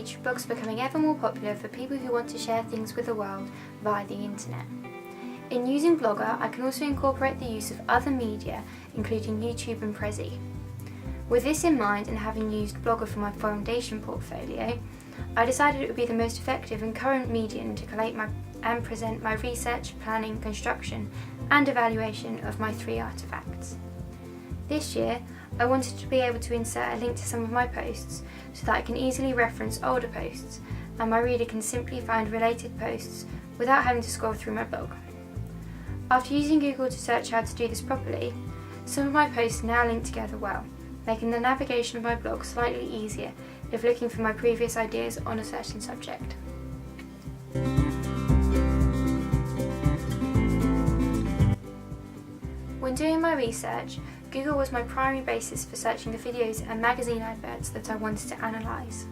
age, blogs are becoming ever more popular for people who want to share things with the world via the internet. In using Blogger, I can also incorporate the use of other media, including YouTube and Prezi. With this in mind, and having used Blogger for my foundation portfolio, I decided it would be the most effective and current medium to collate and present my research, planning, construction and evaluation of my 3 artefacts. This year, I wanted to be able to insert a link to some of my posts so that I can easily reference older posts and my reader can simply find related posts without having to scroll through my blog. After using Google to search how to do this properly, some of my posts now link together well, making the navigation of my blog slightly easier if looking for my previous ideas on a certain subject. When doing my research, Google was my primary basis for searching the videos and magazine adverts that I wanted to analyse.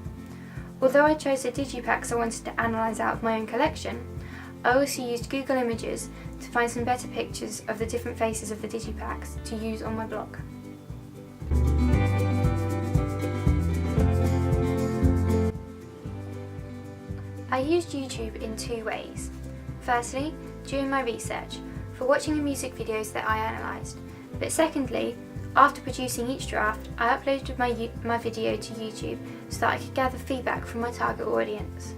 Although I chose the digipacks I wanted to analyse out of my own collection, I also used Google Images to find some better pictures of the different faces of the digipacks to use on my blog. I used YouTube in 2 ways. Firstly, during my research, for watching the music videos that I analysed, but secondly, after producing each draft, I uploaded my video to YouTube so that I could gather feedback from my target audience.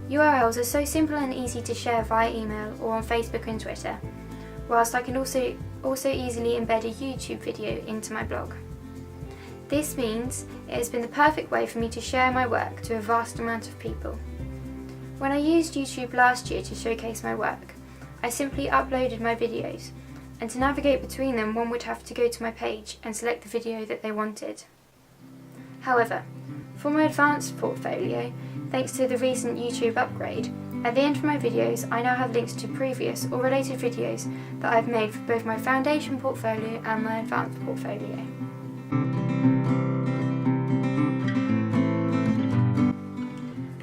URLs are so simple and easy to share via email or on Facebook and Twitter, whilst I can also easily embed a YouTube video into my blog. This means it has been the perfect way for me to share my work to a vast amount of people. When I used YouTube last year to showcase my work, I simply uploaded my videos, and to navigate between them one would have to go to my page and select the video that they wanted. However, for my advanced portfolio, thanks to the recent YouTube upgrade, at the end of my videos I now have links to previous or related videos that I've made for both my foundation portfolio and my advanced portfolio.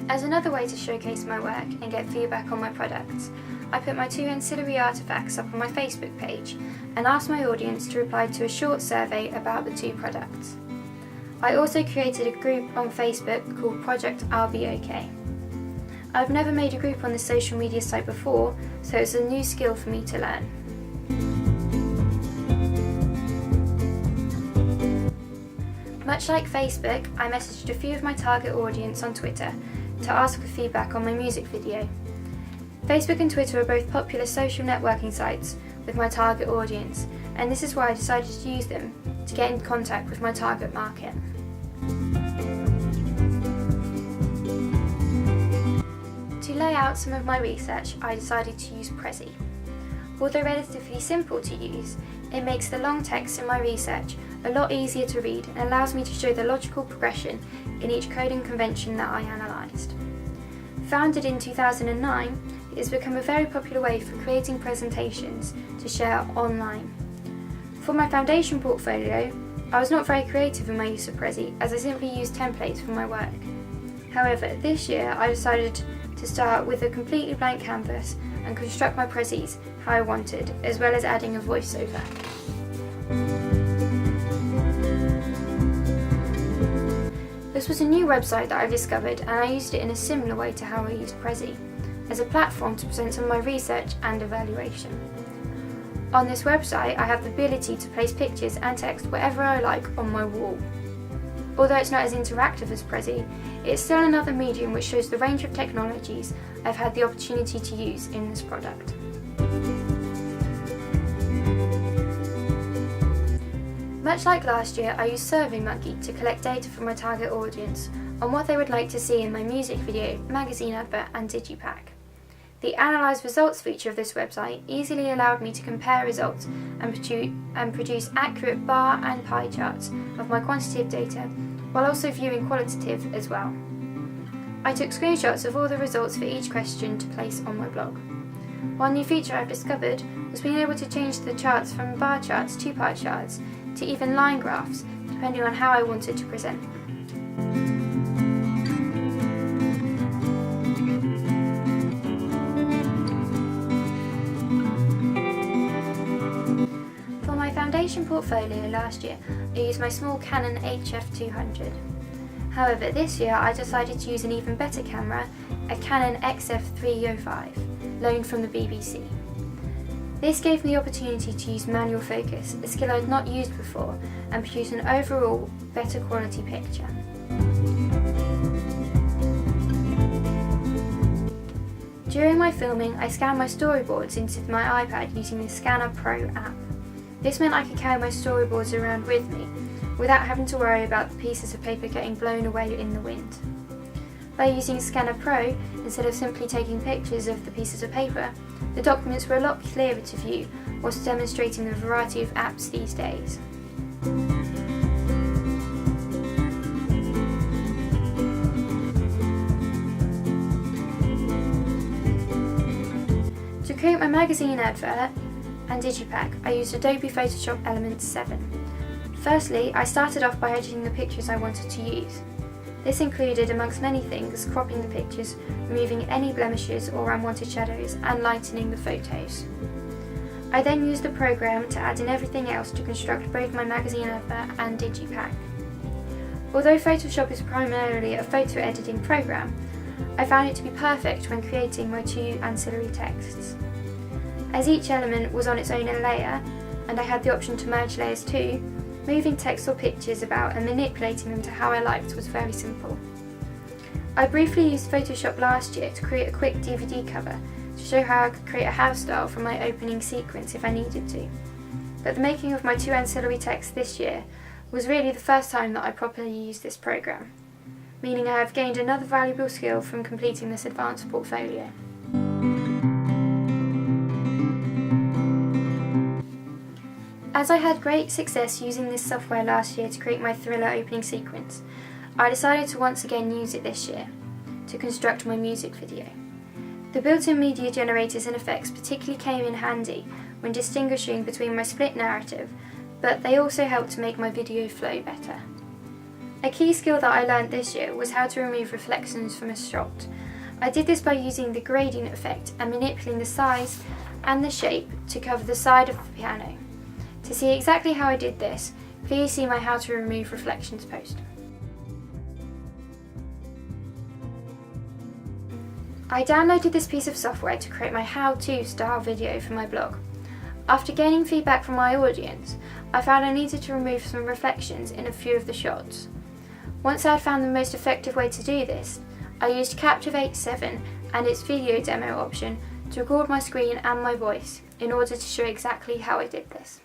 As another way to showcase my work and get feedback on my products, I put my 2 ancillary artefacts up on my Facebook page and asked my audience to reply to a short survey about the 2 products. I also created a group on Facebook called Project I'll Be OK. I've never made a group on this social media site before, so it's a new skill for me to learn. Much like Facebook, I messaged a few of my target audience on Twitter to ask for feedback on my music video. Facebook and Twitter are both popular social networking sites with my target audience, and this is why I decided to use them to get in contact with my target market. To lay out some of my research, I decided to use Prezi. Although relatively simple to use, it makes the long text in my research a lot easier to read and allows me to show the logical progression in each coding convention that I analysed. Founded in 2009, it has become a very popular way for creating presentations to share online. For my foundation portfolio, I was not very creative in my use of Prezi, as I simply used templates for my work. However, this year I decided to start with a completely blank canvas and construct my Prezis how I wanted, as well as adding a voiceover. This was a new website that I discovered, and I used it in a similar way to how I used Prezi, as a platform to present some of my research and evaluation. On this website, I have the ability to place pictures and text wherever I like on my wall. Although it's not as interactive as Prezi, it's still another medium which shows the range of technologies I've had the opportunity to use in this product. Much like last year, I used SurveyMonkey to collect data from my target audience on what they would like to see in my music video, magazine advert and digipack. The Analyze Results feature of this website easily allowed me to compare results and produce accurate bar and pie charts of my quantitative data, while also viewing qualitative as well. I took screenshots of all the results for each question to place on my blog. One new feature I've discovered was being able to change the charts from bar charts to pie charts to even line graphs, depending on how I wanted to present. For my foundation portfolio last year, I used my small Canon HF200. However, this year I decided to use an even better camera, a Canon XF305, loaned from the BBC. This gave me the opportunity to use manual focus, a skill I had not used before, and produce an overall better quality picture. During my filming, I scanned my storyboards into my iPad using the Scanner Pro app. This meant I could carry my storyboards around with me, without having to worry about the pieces of paper getting blown away in the wind. By using Scanner Pro, instead of simply taking pictures of the pieces of paper, the documents were a lot clearer to view, whilst demonstrating the variety of apps these days. To create my magazine advert and digipack, I used Adobe Photoshop Elements 7. Firstly, I started off by editing the pictures I wanted to use. This included, amongst many things, cropping the pictures, removing any blemishes or unwanted shadows, and lightening the photos. I then used the program to add in everything else to construct both my magazine advert and digipack. Although Photoshop is primarily a photo editing program, I found it to be perfect when creating my two ancillary texts. As each element was on its own layer, and I had the option to merge layers too, moving text or pictures about and manipulating them to how I liked was very simple. I briefly used Photoshop last year to create a quick DVD cover to show how I could create a house style from my opening sequence if I needed to. But the making of my two ancillary texts this year was really the first time that I properly used this program, meaning I have gained another valuable skill from completing this advanced portfolio. As I had great success using this software last year to create my thriller opening sequence, I decided to once again use it this year to construct my music video. The built-in media generators and effects particularly came in handy when distinguishing between my split narrative, but they also helped to make my video flow better. A key skill that I learned this year was how to remove reflections from a shot. I did this by using the gradient effect and manipulating the size and the shape to cover the side of the piano. To see exactly how I did this, please see my How to Remove Reflections post. I downloaded this piece of software to create my how-to style video for my blog. After gaining feedback from my audience, I found I needed to remove some reflections in a few of the shots. Once I had found the most effective way to do this, I used Captivate 7 and its video demo option to record my screen and my voice in order to show exactly how I did this.